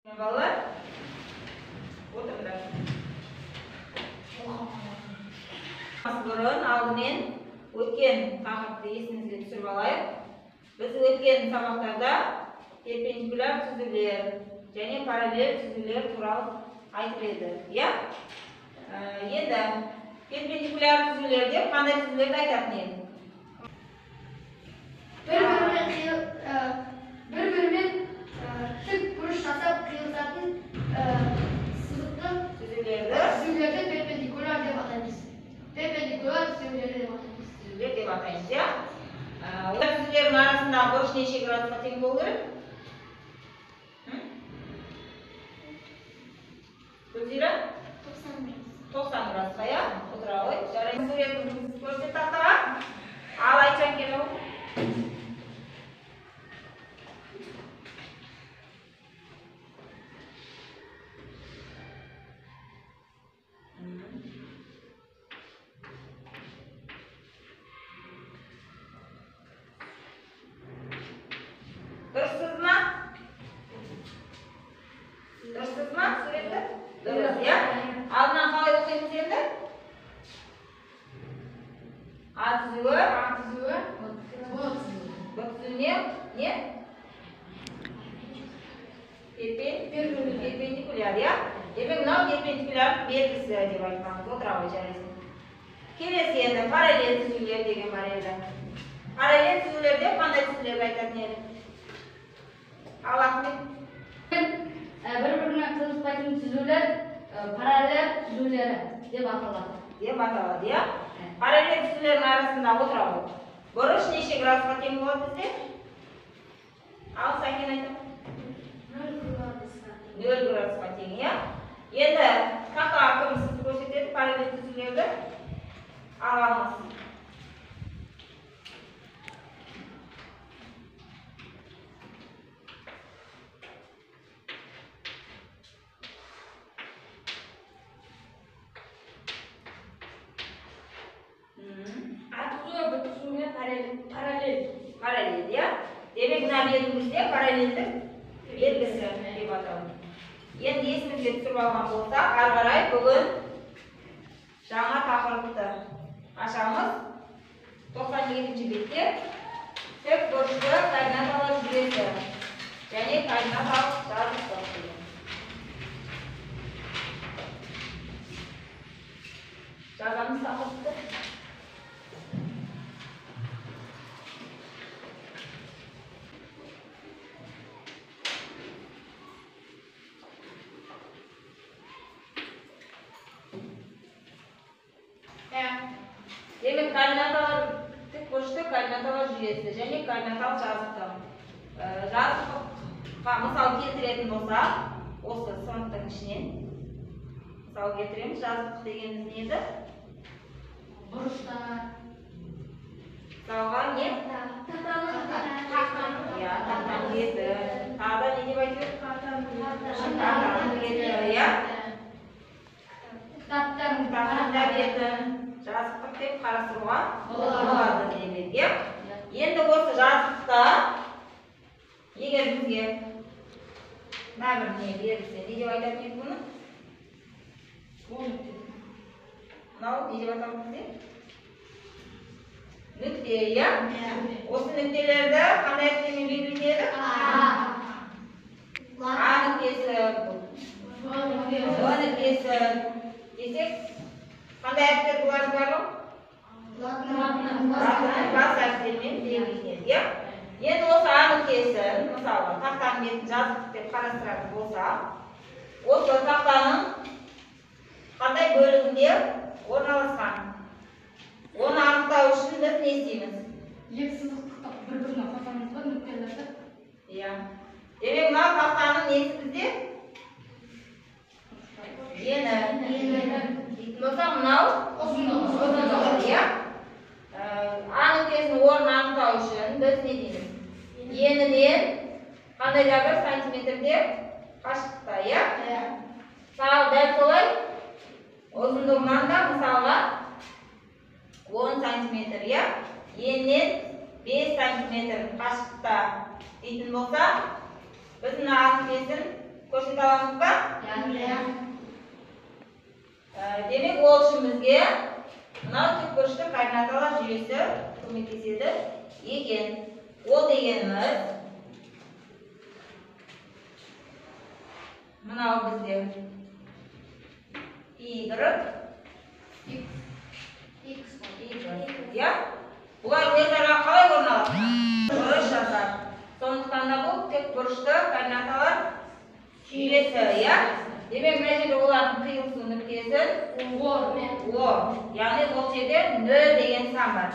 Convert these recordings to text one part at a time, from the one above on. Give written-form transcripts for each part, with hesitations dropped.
Merhabalar. Oturlar. Burun aldымен өткен тақырыпты есіңізге түсіріп алайық. Біз өткен сабақтарда перпендикуляр түзулер және параллель түзулер туралы айтып едік. Иә? Енді перпендикуляр түзулерде қандай түзулерді айтатын едік? Bir-biriмен тік бұрыш жасап қиылысатын сызықты түзулерді перпендикуляр деп атаймыз. Перпендикуляр түзулер деп атаймыз. Түзулер деп атаймыз, иә? Олар түзулердің арасында бұрыш неше градусқа тең болу керек? Гүлзира? 90 градусқа, иә? Отыра ғой. Жарайды, суретін көрсет тақтаға. Ал Айтжан келу. Дұрыссыз ма? Дұрыссыз ма суретті? Дұрыс, иә? Алдынан қалай оқимыз енді? А түзуі, Б түзуіне не? Перпендикуляр, иә? Демек, мынау перпендикуляр белгісі деп айтқанымыз. Отыра ғой жарайсың. Келесі енді параллель түзулер деген бар еді. Параллель түзулерде қандай түзулерді айтатын еді? Ал Ахмет? Bir-birine қиылыспайтын түзулер параллель түзулері деп аталады. Деп аталады, иә? Параллель түзулердің арасында отыра ғой. Бұрыш неше градусқа тең болады бізде? Ал Сәкен айтам. 0 градусқа тең, иә? Енді тақтаға көмісіз көрсетеді параллель түзулерді аламыз. Параллель, иә? Демек, мына белгімізде параллельдік белгісі деп аталады. Енді есімізге түсіріп алған болсақ, ары қарай бүгін жаңа тақырыпты ашамыз. 97-ші бетте тік бұрышты координаталы жүйесі және координаталық жазықтық. Жазамыз тақырыпты. Демек, тік бұрышты координаталы жүйесі және координаталық жазықтық. Жазықтыққа мысал келтіретін болсақ, осы сыныптың ішінен мысал келтіреміз. Жазықтық дегеніміз не еді? Бұрыштар. Мысалға не? Тақтаның беті. Тағы не деп айтып? Тақтаның беті, иә? Тақтаның бетін жазықтық деп қарастыруға болады демек. Енді осы жазықтықта егер бізге бір не берілсе, не деп айтатын еді бұны? Мынау не деп аталып бізде? Нүкте, иә? Осы нүктелерді қандай әріптермен белгіленеді? А нүктесі, Б нүктесі десек, қандай әріптер бұлардың барлығы? Латын бас әріптермен белгіленеді, иә? Енді осы А нүктесін, мысалы, тақтаның бетін жазықтық деп қарастыратын болсақ, осы тақтаның қандай бөлігінде орналасқан? Оны анықтау үшін біз не істейміз? Екі сызықты бір-біріне қосамыз ба нүктелерді? Иә. Демек, мынау тақтаның несі бізде? Ені. Болса, мынау ұзындығы, иә? А нүктесінің орнын анықтау үшін біз не дейміз? Енінен қандай да бір сантиметрде қашықтықта, иә? Дәл солай ұзындығынан да мысалға 10 сантиметр, иә? Енінен 5 сантиметр қашықтықта дейтін болса, біз мына А нүктесін Ko'rsata olamizmi? Ya. Demek ol үшін bizga mынау тікбұрышты координаталар жүйесі көмектеседі екен. Ол дегеніміз мынау бізде Ya, бұлар өзара қалай орналасқан? Бұрыш жасап. Сондықтан да бұл тікбұрышты координаталар жүйесі, ya. Демек мына жерде олардың қиылысу нүктесін О, яғни бұл жерде 0 деген сан бар.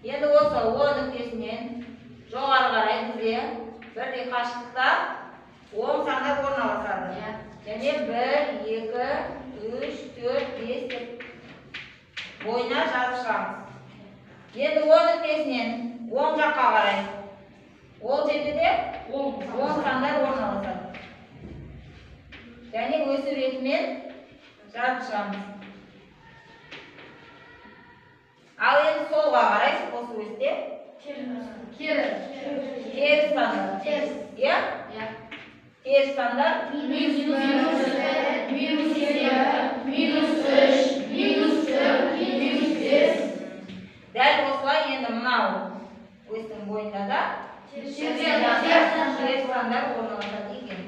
Енді осы О нүктесінен жоғары қарай бізде бірдей қашықтықта оң сандар орналасады. Және 1, 2, 3, 4, 5 деп бойына жазып шығамыз. Енді О нүктесінен оң жаққа қарай ол жерде де оң сандар орналасады. Және өсу ретімен жазып шығамыз. Ал енді солға қарай осы өсте теріс сандар. Ya? Terіс сандар -1, -2, -3, -4, -5. Дәл осылай енді мынау өстің бойында да теріс сандар орналасады екен.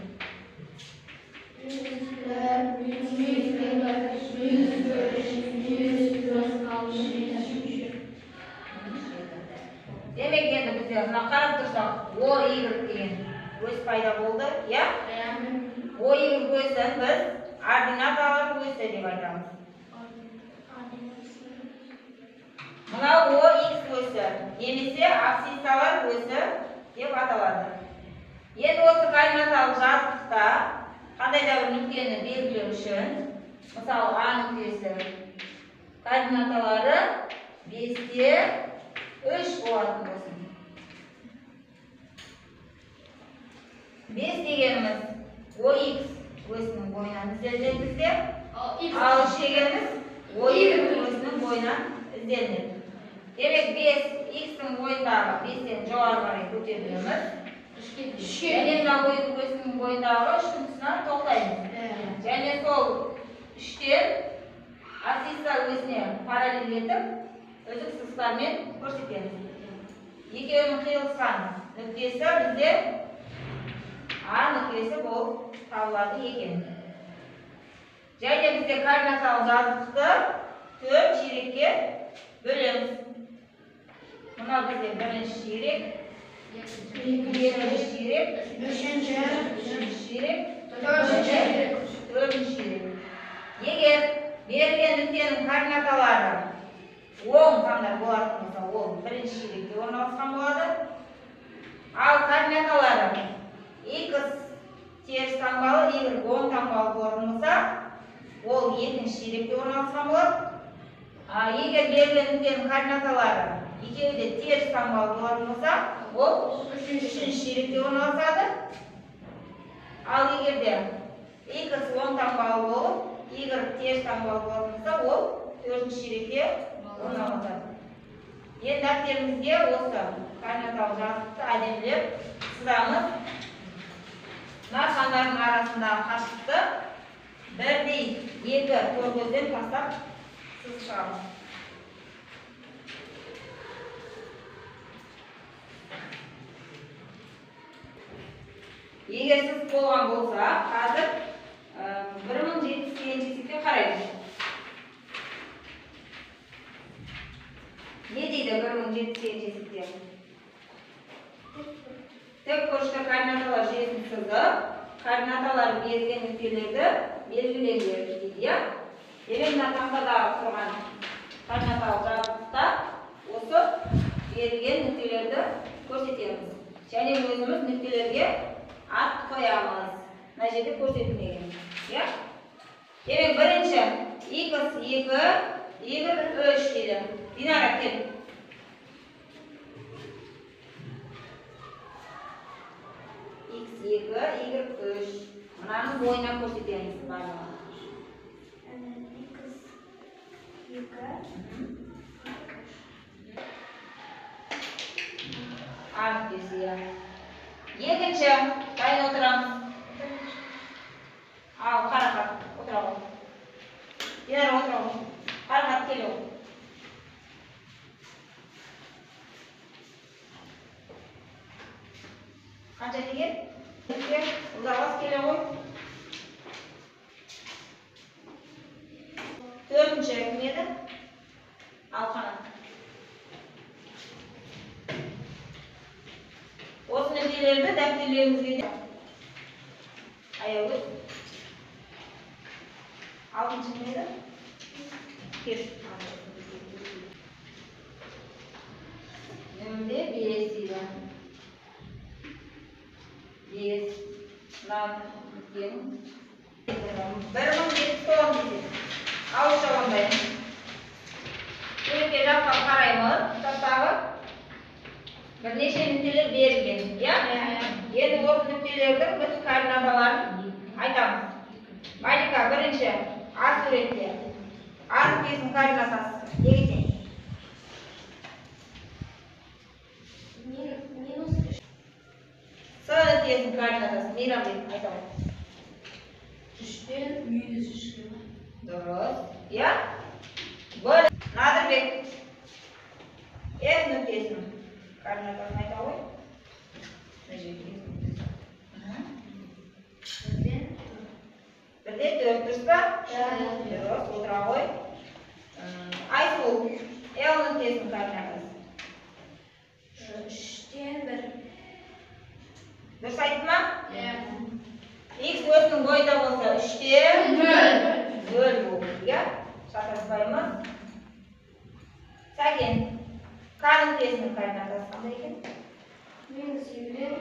Демек енді бізде мына қарап тұрсақ О, Y деген өс пайда болды, ya? О, Y өсін біз ординаталар өсі деп айтамыз. Мынау О, X өсі, немесе абсциссалар өсі деп аталады. Енді осы координаталық жазықтықта қандай да бір нүктені белгілеу үшін, мысалы А нүктесі координаталары 5-те 3 болатын болсын. 5 дегеніміз OX өсінің бойынан ізделінеді бізде, ал 3 дегеніміз OY өсінің бойынан ізделінеді. Демек 5X-тің бойындағы 5-тен жоғары қарай көтерілеміз. Және мына OY өсінің бойындағы 3-тің тұсынан тоқтаймыз. Және сол 3-тен абсцисса өсіне параллель етіп, үзік сызықтармен көрсетеміз. Екеуінің қиылысқан нүктесі бізде А нүктесі болып табылады екен. Және бізде координаталық жазықтықты 4 ширекке бөлеміз. Мына бізде бірінші ширек, екінші ширек, үшінші ширек, төртінші ширек. Егер берілген нүктенің координаталары оң сандар болатын болса, ол бірінші ширекте орналасқан болады. Ал координаталары X теріс таңбалы, Y оң таңбалы болатын болса, ол екінші ширекте орналасқан болады. Егер берілген нүктенің координаталары екеуі де теріс таңбалы болатын болса, ол үшінші ширекте орналасады. Ал егер де X оң таңбалы болып, Y теріс таңбалы болатын болса, ол төртінші ширекте орналасады. Енді дәптерімізге осы координаталық жазықты әдемілеп сызамыз. Мына сандардың арасындағы қашықтықты бірдей 2 торкөзден тастап сызып шығамыз. Егер сыз болған болса, қазір 1070 есепке қараймыз. Не дейді 1070 есепте? Тікбұрышты координаталар жүйесін сызып, координаталар берілген нүктелерді белгілеңдер дейді, ya? Демек мына тақтадағы тұрған координаталық жазықтықта осы берілген нүктелерді көрсетеміз. Және өзіміз нүктелерге ат қоямыз. Мына жерде көрсетілмеген, ya? Демек бірінші X2, Y3 дейді. Динара кел. X2, Y3. Мынаның бойына көрсетеміз барлығын. А нүктесі, ya. Екінші, дайын отырамыз. Al, қарақат. Отыра қой. Динара, отыра қой. Қарақат келе қой. Қанша деген? Ұзағыз келе қой. Төртінші кім еді? Алқана. Осы нәрселерді дәптерлеріңізге де аягөз. Алтыншы кім еді? Кеп. Нөмірде 5 дейді. 5 нан үлкен. 1710 дейді. Ауызша ондайын. Суретке жаққа қараймыз. Тастағы бірнеше нүктелер берілген. Енді осы нүктелердің біз координаталарын айтамыз. Малика, бірінші А суретте. А нүктесінің координатасы неге тең? -3. С нүктесінің координатасы Мейрам деп айтамыз. 3-тен -3. Дұрыс. Надырбек. С нүктесінің координатасын айта ғой. Бірде 4 дұрыс па? Дұрыс, отыра ғой. Айсұлу. Л нүктесінің координатасы. 3-тен 1. Дұрыс айтты ма? Х өзінің бойында болса 3-тен 0 болды. Шатаспаймыз. Сәкен. К нүктесінің координатасы қандай екен? -7-ден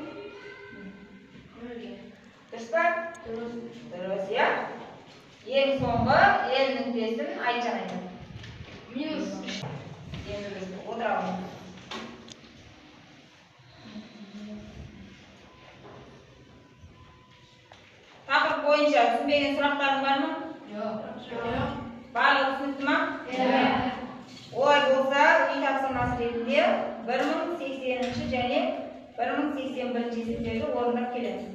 0-ге. Дұрыс па? Дұрыс, Ең соңғы Л нүктесін айтжан айтады. -3. Енді біз отырамыз. Тақырып бойынша түсінбеген сұрақтарың бар ма? Жоқ. Барлығы түсінікті ма? Олай болса, үй тапсырмасы ретінде 1080 және 1081 есептерді орындап келеміз.